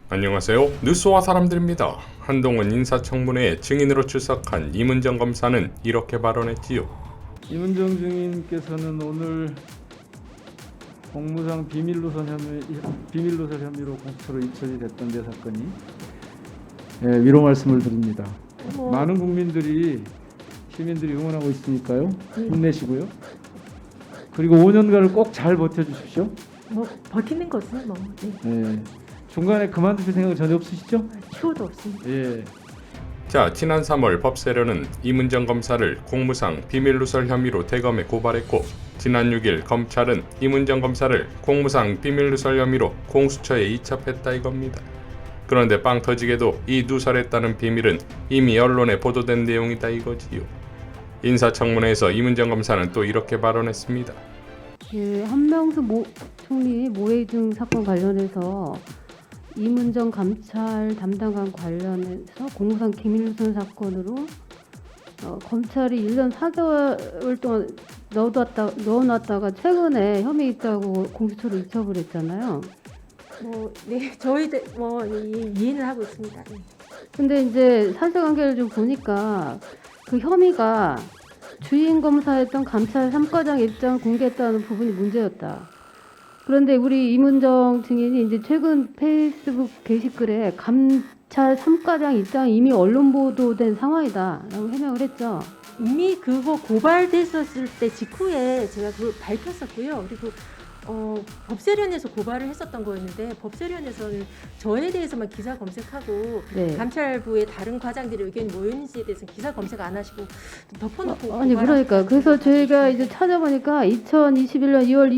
안녕하세요. 뉴스와 사람들입니다. 한동훈 인사청문회에 증인으로 출석한 이문정 검사는 이렇게 발언했지요. 이문정 증인께서는 오늘 공무상 비밀누설 혐의로 공수처로 입찰이 됐던 데 사건이 위로 말씀을 드립니다. 많은 시민들이 응원하고 있으니까요. 힘내시고요. 그리고 5년간을 꼭 잘 버텨주십시오. 버티는 것은 네. 중간에 그만두실 생각은 전혀 없으시죠? 추호도 없습니다. 예. 자, 지난 3월 법세련은 이문정 검사를 공무상 비밀누설 혐의로 대검에 고발했고, 지난 6일 검찰은 이문정 검사를 공무상 비밀누설 혐의로 공수처에 이첩했다 이겁니다. 그런데 빵 터지게도 이 누설했다는 비밀은 이미 언론에 보도된 내용이다 이거지요. 인사청문회에서 이문정 검사는 또 이렇게 발언했습니다. 한명수 총리 모해이 등 사건 관련해서 이문정 감찰 담당관 관련해서 공무상 기밀누설 사건으로 검찰이 1년 4개월 동안 넣어놨다가 최근에 혐의 있다고 공수처로 이첩을 했잖아요. 저희들 이해는 하고 있습니다. 네. 근데 이제 사실관계를 좀 보니까 그 혐의가 주인 검사였던 감찰 3과장 입장을 공개했다는 부분이 문제였다. 그런데 우리 이문정 증인이 이제 최근 페이스북 게시글에 감찰 3과장 입장이 이미 언론 보도된 상황이다라고 해명을 했죠. 이미 그거 고발됐었을 때 직후에 제가 그걸 밝혔었고요. 그리고 법세련에서 고발을 했었던 거였는데 법세련에서는 저에 대해서만 기사 검색하고 네. 감찰부의 다른 과장들의 의견이 뭐였는지에 대해서는 기사 검색 안 하시고 덮어놓고 아니 그러니까 그래서 저희가 이제 찾아보니까 2021년 2월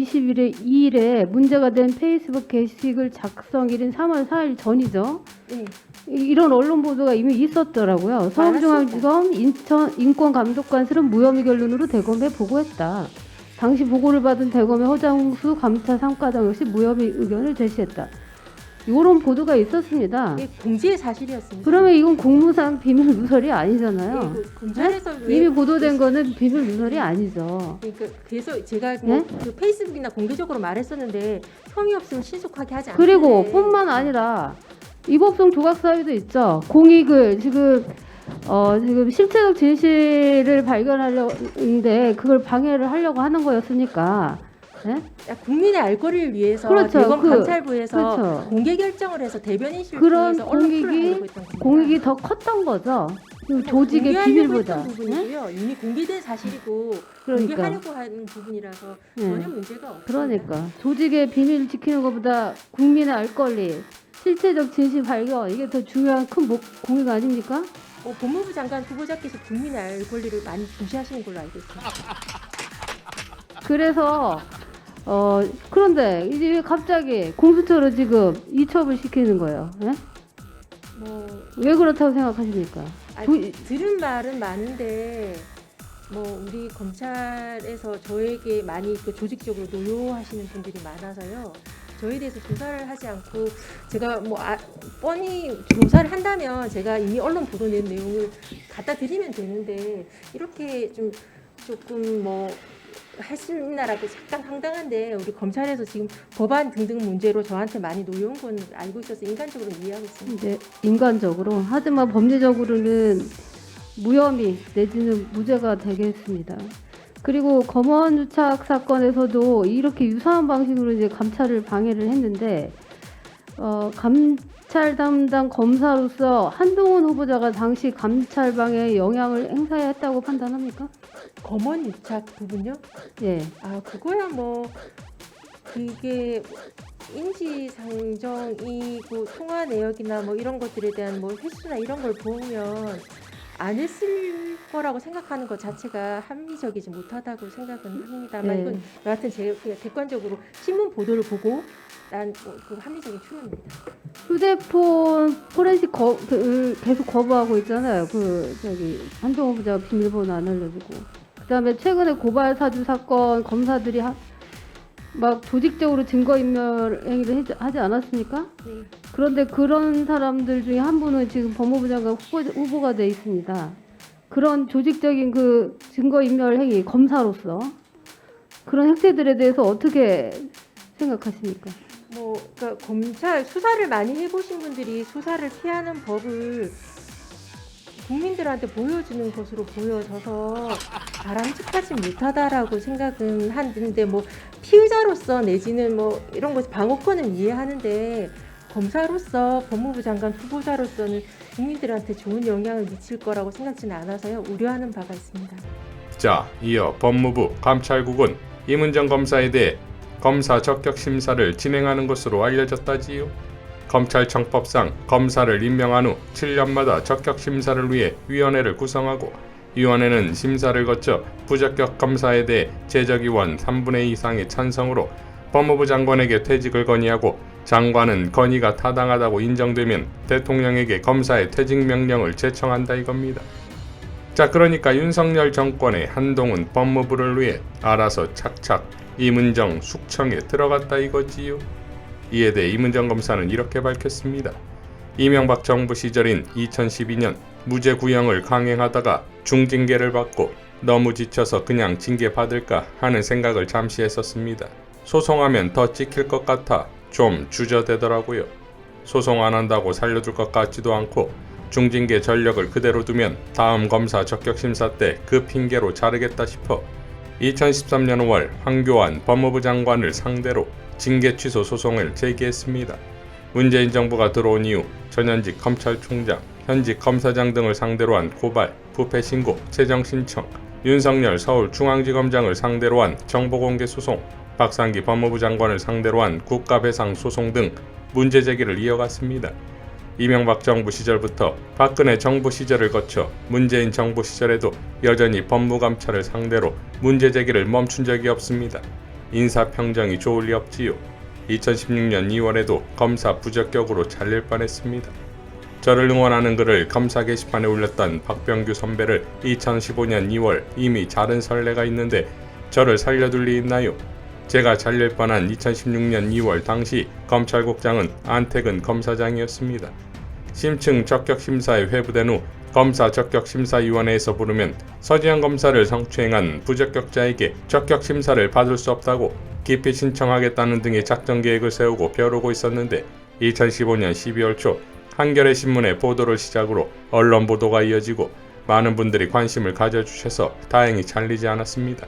2일에 문제가 된 페이스북 게시글 작성일인 3월 4일 전이죠. 네. 이런 언론 보도가 이미 있었더라고요. 서울중앙지검 인권감독관실은 무혐의 결론으로 대검에 보고했다. 당시 보고를 받은 대검의 허장수 감찰 3과장 역시 무혐의 의견을 제시했다. 이런 보도가 있었습니다. 이게 공지의 사실이었습니다. 그러면 이건 공무상 비밀 누설이 아니잖아요. 검찰에서 이미 보도된 거는 비밀 누설이 아니죠. 그래서 제가 네? 그 페이스북이나 공개적으로 말했었는데 혐의 없으면 신속하게 하지 않는데 그리고 뿐만 아니라 이법성 조각 사유도 있죠. 공익을 지금 실체적 진실을 발견하려는데 그걸 방해를 하려고 하는 거였으니까. 네? 국민의 알 거리를 위해서 그렇죠. 대검 감찰부에서 그렇죠. 공개 결정을 해서 대변인실을 그런 통해서 언론 풀어내고 있던 겁니다. 공익이 더 컸던 거죠. 그 조직의 공개하려고 비밀보다. 했던 부분이고요. 이미 공개된 사실이고 그러니까. 공개하려고 하는 부분이라서 전혀 문제가 없습니다. 그러니까 조직의 비밀 지키는 것보다 국민의 알 권리, 실체적 진실 발견 이게 더 중요한 큰 공익 아닙니까? 법무부 장관 후보자께서 국민의 알 권리를 많이 중시하시는 걸로 알고 있습니다. 그래서 그런데 이제 왜 갑자기 공수처로 지금 이첩을 시키는 거예요? 예? 왜 그렇다고 생각하십니까? 들은 말은 많은데 우리 검찰에서 저에게 많이 조직적으로 노여하시는 분들이 많아서요. 저에 대해서 조사를 하지 않고 제가 뻔히 조사를 한다면 제가 이미 언론 보도된 내용을 갖다 드리면 되는데 이렇게 조금 할 수 있나라고 약간 황당한데 우리 검찰에서 지금 법안 등등 문제로 저한테 많이 노여운 건 알고 있어서 인간적으로 이해하고 있습니다. 이제 인간적으로 하지만 법리적으로는 무혐의 내지는 무죄가 되겠습니다. 그리고 검언 유착 사건에서도 이렇게 유사한 방식으로 이제 감찰을 방해를 했는데 감찰 담당 검사로서 한동훈 후보자가 당시 감찰 방해에 영향을 행사해야 했다고 판단합니까? 검언 유착 부분요? 예. 그거야 그게 인지상정이고 통화 내역이나 이런 것들에 대한 횟수나 이런 걸 보면 안 했을 거라고 생각하는 것 자체가 합리적이지 못하다고 생각은 합니다만 네. 이건 여하튼 제가 그냥 객관적으로 신문 보도를 보고 난 그 합리적인 추론입니다. 휴대폰 포렌식 계속 거부하고 있잖아요. 한동훈 후보자가 비밀번호 안 알려주고. 그다음에 최근에 고발 사주 사건 검사들이 막 조직적으로 증거인멸 행위를 하지 않았습니까? 네. 그런데 그런 사람들 중에 한 분은 지금 법무부 장관 후보가 돼 있습니다. 그런 조직적인 그 증거인멸 행위 검사로서 그런 행태들에 대해서 어떻게 생각하십니까? 그러니까 검찰 수사를 많이 해보신 분들이 수사를 피하는 법을 국민들한테 보여주는 것으로 보여져서 바람직하지 못하다라고 생각은 하는데 뭐 피의자로서 내지는 뭐 이런 거 방어권은 이해하는데 검사로서 법무부 장관 후보자로서는 국민들한테 좋은 영향을 미칠 거라고 생각지는 않아서요. 우려하는 바가 있습니다. 자, 이어 법무부 감찰국은 이문정 검사에 대해 검사 적격 심사를 진행하는 것으로 알려졌다지요. 검찰청법상 검사를 임명한 후 7년마다 적격 심사를 위해 위원회를 구성하고 위원회는 심사를 거쳐 부적격 검사에 대해 제적의원 3분의 2 이상의 찬성으로 법무부 장관에게 퇴직을 건의하고 장관은 건의가 타당하다고 인정되면 대통령에게 검사의 퇴직 명령을 제청한다 이겁니다. 자, 그러니까 윤석열 정권의 한동훈 법무부를 위해 알아서 착착 이문정 숙청에 들어갔다 이거지요. 이에 대해 이문정 검사는 이렇게 밝혔습니다. 이명박 정부 시절인 2012년 무죄 구형을 강행하다가 중징계를 받고 너무 지쳐서 그냥 징계 받을까 하는 생각을 잠시 했었습니다. 소송하면 더 찍힐 것 같아 좀 주저되더라고요. 소송 안 한다고 살려둘 것 같지도 않고 중징계 전력을 그대로 두면 다음 검사 적격심사 때 그 핑계로 자르겠다 싶어 2013년 5월 황교안 법무부 장관을 상대로 징계 취소 소송을 제기했습니다. 문재인 정부가 들어온 이후 전현직 검찰총장, 현직 검사장 등을 상대로 한 고발, 부패 신고, 재정 신청, 윤석열 서울중앙지검장을 상대로 한 정보공개 소송, 박상기 법무부 장관을 상대로 한 국가배상 소송 등 문제 제기를 이어갔습니다. 이명박 정부 시절부터 박근혜 정부 시절을 거쳐 문재인 정부 시절에도 여전히 법무감찰을 상대로 문제 제기를 멈춘 적이 없습니다. 인사평정이 좋을 리 없지요. 2016년 2월에도 검사 부적격으로 잘릴 뻔했습니다. 저를 응원하는 글을 검사 게시판에 올렸던 박병규 선배를 2015년 2월 이미 자른 선례가 있는데 저를 살려둘 리 있나요? 제가 잘릴 뻔한 2016년 2월 당시 검찰국장은 안태근 검사장이었습니다. 심층 적격심사에 회부된 후 검사 적격심사위원회에서 부르면 서지현 검사를 성추행한 부적격자에게 적격심사를 받을 수 없다고 기피 신청하겠다는 등의 작전계획을 세우고 벼르고 있었는데 2015년 12월 초 한겨레 신문의 보도를 시작으로 언론 보도가 이어지고 많은 분들이 관심을 가져주셔서 다행히 잘리지 않았습니다.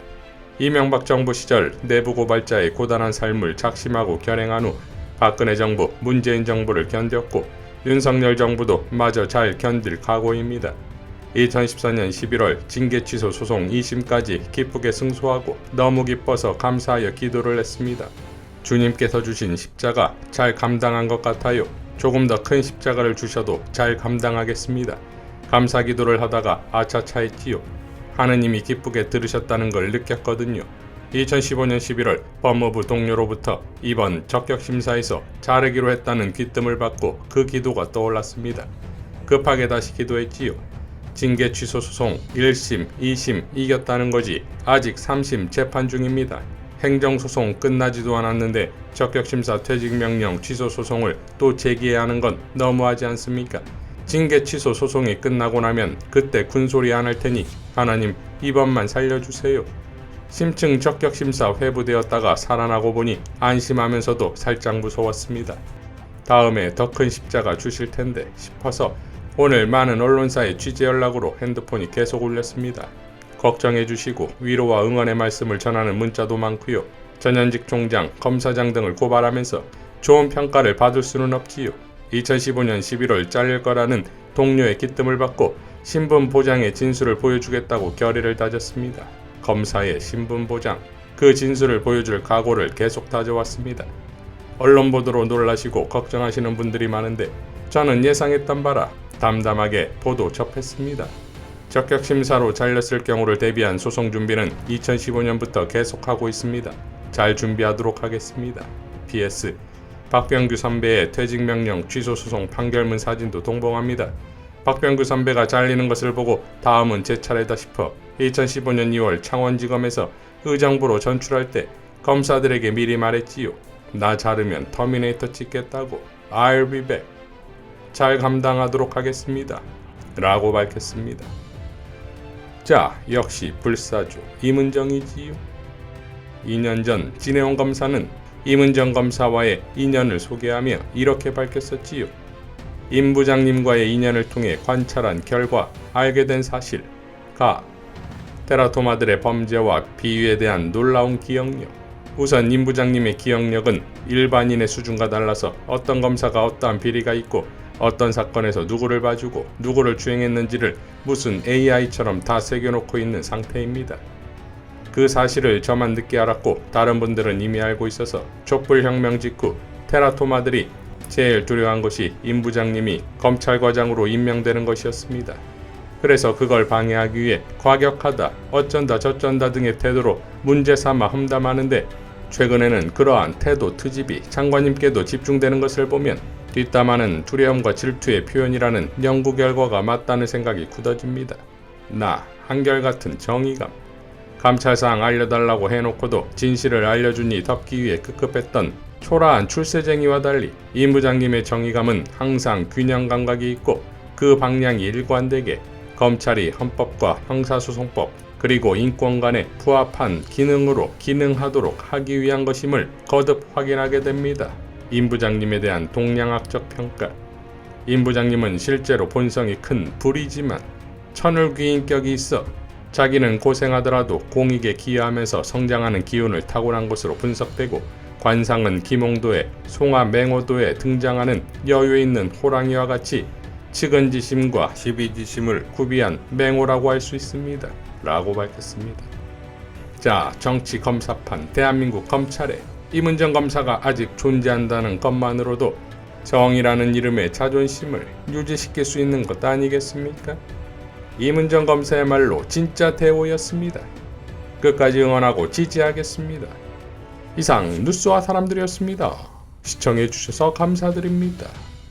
이명박 정부 시절 내부 고발자의 고단한 삶을 작심하고 결행한 후 박근혜 정부, 문재인 정부를 견뎠고 윤석열 정부도 마저 잘 견딜 각오입니다. 2014년 11월 징계 취소 소송 2심까지 기쁘게 승소하고 너무 기뻐서 감사하여 기도를 했습니다. 주님께서 주신 십자가 잘 감당한 것 같아요. 조금 더 큰 십자가를 주셔도 잘 감당하겠습니다. 감사 기도를 하다가 아차차 했지요. 하느님이 기쁘게 들으셨다는 걸 느꼈거든요. 2015년 11월 법무부 동료로부터 이번 적격심사에서 자르기로 했다는 귀뜸을 받고 그 기도가 떠올랐습니다. 급하게 다시 기도했지요. 징계 취소 소송 1심, 2심 이겼다는 거지 아직 3심 재판 중입니다. 행정소송 끝나지도 않았는데 적격심사 퇴직명령 취소 소송을 또 제기해야 하는 건 너무하지 않습니까? 징계 취소 소송이 끝나고 나면 그때 군소리 안 할 테니 하나님 이번만 살려주세요. 심층 적격심사 회부되었다가 살아나고 보니 안심하면서도 살짝 무서웠습니다. 다음에 더 큰 십자가 주실 텐데 싶어서 오늘 많은 언론사의 취재 연락으로 핸드폰이 계속 울렸습니다. 걱정해 주시고 위로와 응원의 말씀을 전하는 문자도 많고요. 전현직 총장, 검사장 등을 고발하면서 좋은 평가를 받을 수는 없지요. 2015년 11월 잘릴 거라는 동료의 기뜸을 받고 신분 보장의 진술을 보여주겠다고 결의를 다졌습니다. 검사의 신분 보장, 그 진술을 보여줄 각오를 계속 다져왔습니다. 언론 보도로 놀라시고 걱정하시는 분들이 많은데 저는 예상했던 바라 담담하게 보도 접했습니다. 적격심사로 잘렸을 경우를 대비한 소송 준비는 2015년부터 계속하고 있습니다. 잘 준비하도록 하겠습니다. PS 박병규 선배의 퇴직명령 취소소송 판결문 사진도 동봉합니다. 박병규 선배가 잘리는 것을 보고 다음은 제 차례다 싶어 2015년 2월 창원지검에서 의정부로 전출할 때 검사들에게 미리 말했지요. 나 자르면 터미네이터 찍겠다고. I'll be back. 잘 감당하도록 하겠습니다. 라고 밝혔습니다. 자, 역시 불사조 이문정이지요. 2년 전 진해원 검사는 임은정 검사와의 인연을 소개하며 이렇게 밝혔었지요. 임 부장님과의 인연을 통해 관찰한 결과 알게 된 사실. 테라토마들의 범죄와 비위에 대한 놀라운 기억력. 우선 임 부장님의 기억력은 일반인의 수준과 달라서 어떤 검사가 어떠한 비리가 있고 어떤 사건에서 누구를 봐주고 누구를 주행했는지를 무슨 AI처럼 다 새겨놓고 있는 상태입니다. 그 사실을 저만 늦게 알았고 다른 분들은 이미 알고 있어서 촛불혁명 직후 테라토마들이 제일 두려워한 것이 임 부장님이 검찰과장으로 임명되는 것이었습니다. 그래서 그걸 방해하기 위해 과격하다, 어쩐다 저쩐다 등의 태도로 문제 삼아 험담하는데 최근에는 그러한 태도 트집이 장관님께도 집중되는 것을 보면 뒷담화는 두려움과 질투의 표현이라는 연구 결과가 맞다는 생각이 굳어집니다. 나 한결같은 정의감. 감찰사항 알려달라고 해놓고도 진실을 알려주니 덮기 위해 급급했던 초라한 출세쟁이와 달리 임 부장님의 정의감은 항상 균형 감각이 있고 그 방향이 일관되게 검찰이 헌법과 형사소송법 그리고 인권 간에 부합한 기능으로 기능하도록 하기 위한 것임을 거듭 확인하게 됩니다. 임 부장님에 대한 동량학적 평가. 임 부장님은 실제로 본성이 큰 불이지만 천을귀인격이 있어 자기는 고생하더라도 공익에 기여하면서 성장하는 기운을 타고난 것으로 분석되고 관상은 김홍도의 송하맹호도에 등장하는 여유 있는 호랑이와 같이 측은지심과 시비지심을 구비한 맹호라고 할 수 있습니다. 라고 밝혔습니다. 자, 정치 검사판 대한민국 검찰에 임은정 검사가 아직 존재한다는 것만으로도 정의라는 이름의 자존심을 유지시킬 수 있는 것 아니겠습니까? 임은정 검사야말로 진짜 대우였습니다. 끝까지 응원하고 지지하겠습니다. 이상 뉴스와 사람들이었습니다. 시청해주셔서 감사드립니다.